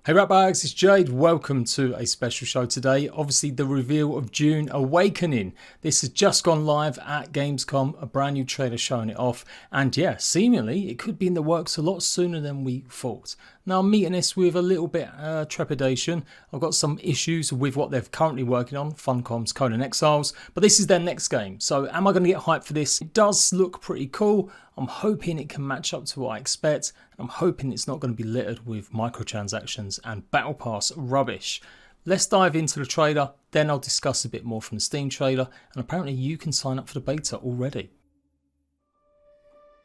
Hey Ratbags, it's Jade. Welcome to a special show today. Obviously the reveal of DUNE Awakening. This has just gone live at Gamescom, a brand new trailer showing it off. And yeah, seemingly it could be in the works a lot sooner than we thought. Now I'm meeting this with a little bit trepidation. I've got some issues with what they're currently working on, Funcom's Conan Exiles, but this is their next game. So am I going to get hyped for this? It does look pretty cool. I'm hoping it can match up to what I expect. I'm hoping it's not going to be littered with microtransactions and battle pass rubbish. Let's dive into the trailer, then I'll discuss a bit more from the Steam trailer, and apparently you can sign up for the beta already.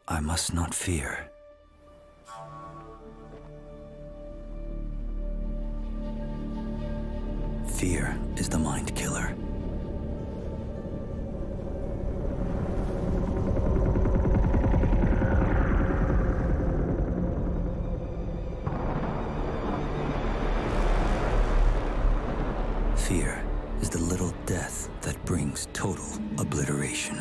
I must not fear. Fear is the mind killer. Fear is the little death that brings total obliteration.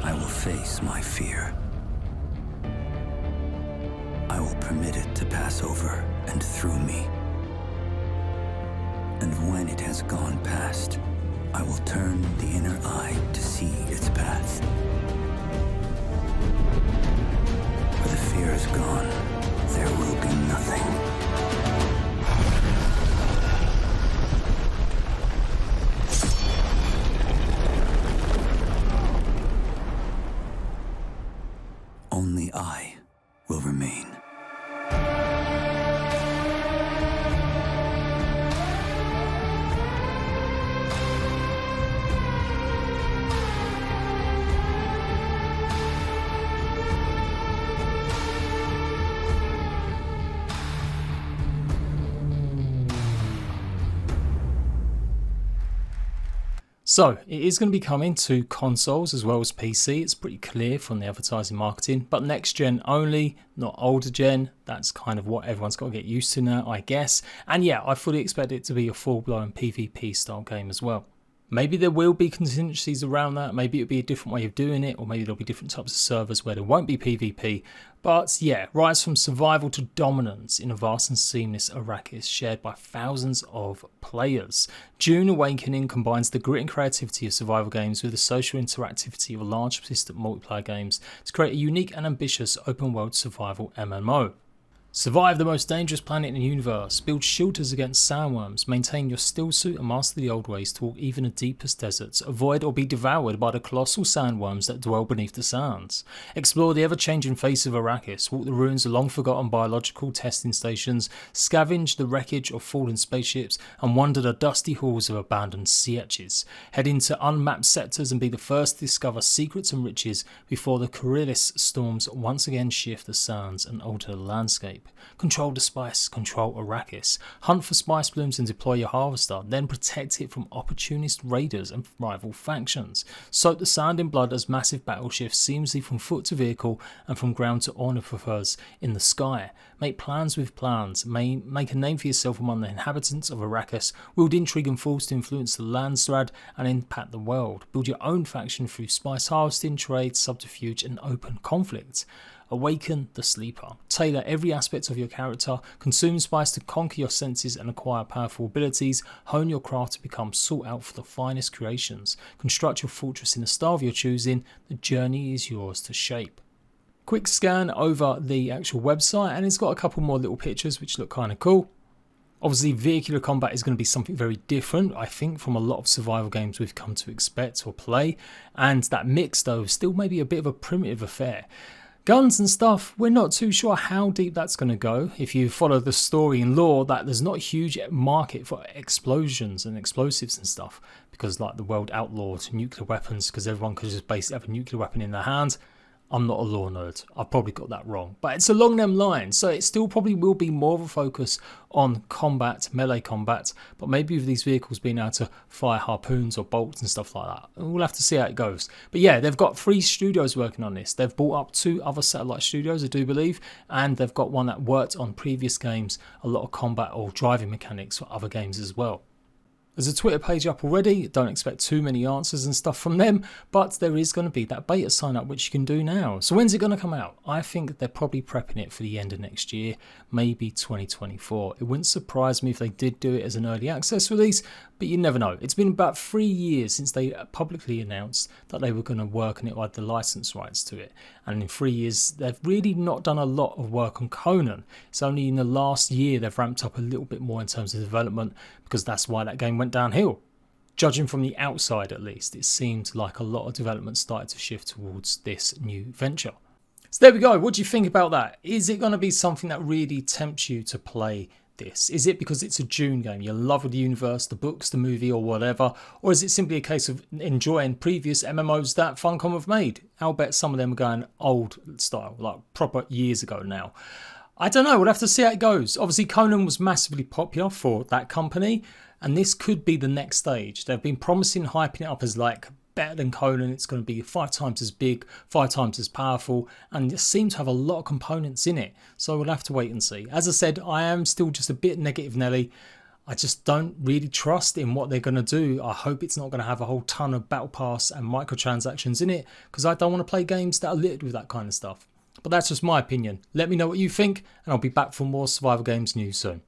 I will face my fear. I will permit it to pass over and through me. And when it has gone past, I will turn the inner eye to see its path. Where the fear is gone, there will be nothing. Only I will remain. So it is going to be coming to consoles as well as PC. It's pretty clear from the advertising marketing, but next gen only, not older gen. That's kind of what everyone's got to get used to now, I guess. And yeah, I fully expect it to be a full-blown PvP style game as well. Maybe there will be contingencies around that, maybe it'll be a different way of doing it, or maybe there'll be different types of servers where there won't be PvP. But yeah, rise from survival to dominance in a vast and seamless Arrakis shared by thousands of players. DUNE Awakening combines the grit and creativity of survival games with the social interactivity of large persistent multiplayer games to create a unique and ambitious open world survival MMO. Survive the most dangerous planet in the universe, build shelters against sandworms, maintain your still suit and master the old ways to walk even the deepest deserts, avoid or be devoured by the colossal sandworms that dwell beneath the sands. Explore the ever-changing face of Arrakis, walk the ruins of long-forgotten biological testing stations, scavenge the wreckage of fallen spaceships, and wander the dusty halls of abandoned sietches. Head into unmapped sectors and be the first to discover secrets and riches before the Coryllis storms once again shift the sands and alter the landscape. Control the spice, control Arrakis. Hunt for spice blooms and deploy your harvester, then protect it from opportunist raiders and rival factions. Soak the sand in blood as massive battle shifts seamlessly from foot to vehicle and from ground to ornithopters in the sky. Make plans with plans. Make a name for yourself among the inhabitants of Arrakis. Wield intrigue and force to influence the Landsraad and impact the world. Build your own faction through spice harvesting, trade, subterfuge and open conflict. Awaken the sleeper. Tailor every aspect of your character, consume spice to conquer your senses and acquire powerful abilities, hone your craft to become sought out for the finest creations, construct your fortress in the style of your choosing, the journey is yours to shape. Quick scan over the actual website and it's got a couple more little pictures which look kind of cool. Obviously vehicular combat is going to be something very different, I think, from a lot of survival games we've come to expect or play, and that mix though is still maybe a bit of a primitive affair. Guns and stuff, we're not too sure how deep that's going to go. If you follow the story and lore, that there's not a huge market for explosions and explosives and stuff, because like the world outlawed nuclear weapons because everyone could just basically have a nuclear weapon in their hands. I'm not a law nerd. I probably got that wrong. But it's along them lines. So it still probably will be more of a focus on combat, melee combat. But maybe with these vehicles being able to fire harpoons or bolts and stuff like that. We'll have to see how it goes. But yeah, they've got 3 studios working on this. They've brought up 2 other satellite studios, I do believe. And they've got one that worked on previous games, a lot of combat or driving mechanics for other games as well. There's a Twitter page up already, don't expect too many answers and stuff from them, but there is going to be that beta sign up which you can do now. So when's it going to come out? I think they're probably prepping it for the end of next year, maybe 2024. It wouldn't surprise me if they did do it as an early access release, but you never know. It's been about 3 years since they publicly announced that they were going to work on it or had the license rights to it. And in 3 years, they've really not done a lot of work on Conan. It's only in the last year they've ramped up a little bit more in terms of development, because that's why that game went downhill. Judging from the outside at least, it seemed like a lot of development started to shift towards this new venture. So there we go. What do you think about that? Is it going to be something that really tempts you to play this? Is it because it's a DUNE game, you love the universe, the books, the movie or whatever? Or is it simply a case of enjoying previous MMOs that Funcom have made? I'll bet some of them are going old style, like proper years ago now. I don't know, we'll have to see how it goes. Obviously Conan was massively popular for that company, and this could be the next stage. They've been promising, hyping it up as like better than Conan. It's going to be 5 times as big, 5 times as powerful, and it seems to have a lot of components in it. So we'll have to wait and see. As I said, I am still just a bit negative Nelly. I just don't really trust in what they're going to do. I hope it's not going to have a whole ton of battle pass and microtransactions in it, because I don't want to play games that are littered with that kind of stuff. But that's just my opinion. Let me know what you think, and I'll be back for more survival games news soon.